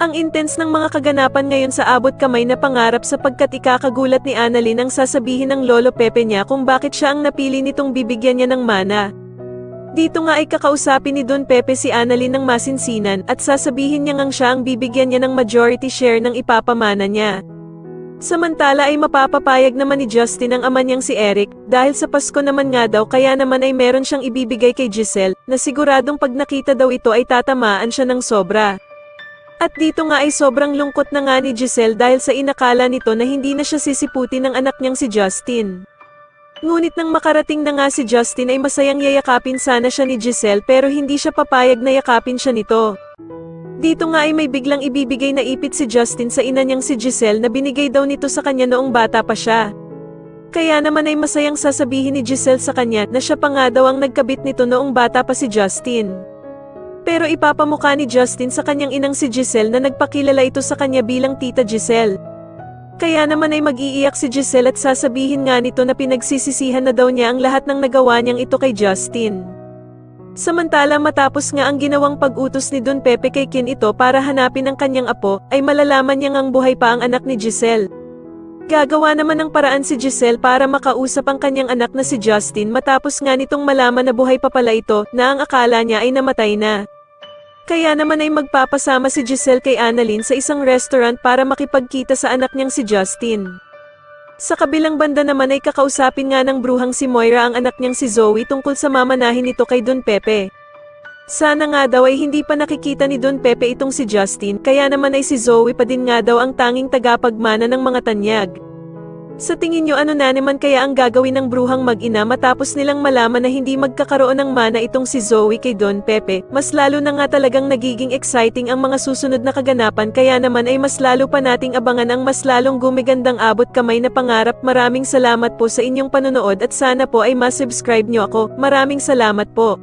Ang intense ng mga kaganapan ngayon sa abot kamay na pangarap sapagkat ikakagulat ni Annalyn ang sasabihin ng Lolo Pepe niya kung bakit siya ang napili nitong bibigyan niya ng mana. Dito nga ay kakausapin ni Don Pepe si Annalyn ng masinsinan at sasabihin niya ngang siya ang bibigyan niya ng majority share ng ipapamana niya. Samantala ay mapapapayag naman ni Justin ang ama niyang si Eric, dahil sa Pasko naman nga daw kaya naman ay meron siyang ibibigay kay Giselle, na siguradong pag nakita daw ito ay tatamaan siya ng sobra. At dito nga ay sobrang lungkot na nga ni Giselle dahil sa inakala nito na hindi na siya sisiputin ng anak niyang si Justin. Ngunit nang makarating na nga si Justin ay masayang yayakapin sana siya ni Giselle pero hindi siya papayag na yakapin siya nito. Dito nga ay may biglang ibibigay na ipit si Justin sa ina niyang si Giselle na binigay daw nito sa kanya noong bata pa siya. Kaya naman ay masayang sasabihin ni Giselle sa kanya na siya pa nga daw ang nagkabit nito noong bata pa si Justin. Pero ipapamukha ni Justin sa kanyang inang si Giselle na nagpakilala ito sa kanya bilang Tita Giselle. Kaya naman ay mag-iiyak si Giselle at sasabihin nga nito na pinagsisisihan na daw niya ang lahat ng nagawa niyang ito kay Justin. Samantala matapos nga ang ginawang pag-utos ni Don Pepe kay Kin ito para hanapin ang kanyang apo, ay malalaman niyang ang buhay pa ang anak ni Giselle. Gagawa naman ng paraan si Giselle para makausap ang kanyang anak na si Justin matapos nga nitong malaman na buhay pa pala ito na ang akala niya ay namatay na. Kaya naman ay magpapasama si Giselle kay Annalyn sa isang restaurant para makipagkita sa anak niyang si Justin. Sa kabilang banda naman ay kakausapin nga ng bruhang si Moira ang anak niyang si Zoe tungkol sa mamanahin nito kay Don Pepe. Sana nga daw ay hindi pa nakikita ni Don Pepe itong si Justin kaya naman ay si Zoe pa din nga daw ang tanging tagapagmana ng mga tanyag. Sa tingin nyo ano na naman kaya ang gagawin ng bruhang mag-ina matapos nilang malaman na hindi magkakaroon ng mana itong si Zoe kay Don Pepe? Mas lalo na nga talagang nagiging exciting ang mga susunod na kaganapan kaya naman ay mas lalo pa nating abangan ang mas lalong gumigandang abot kamay na pangarap. Maraming salamat po sa inyong panonood at sana po ay ma-subscribe nyo ako. Maraming salamat po.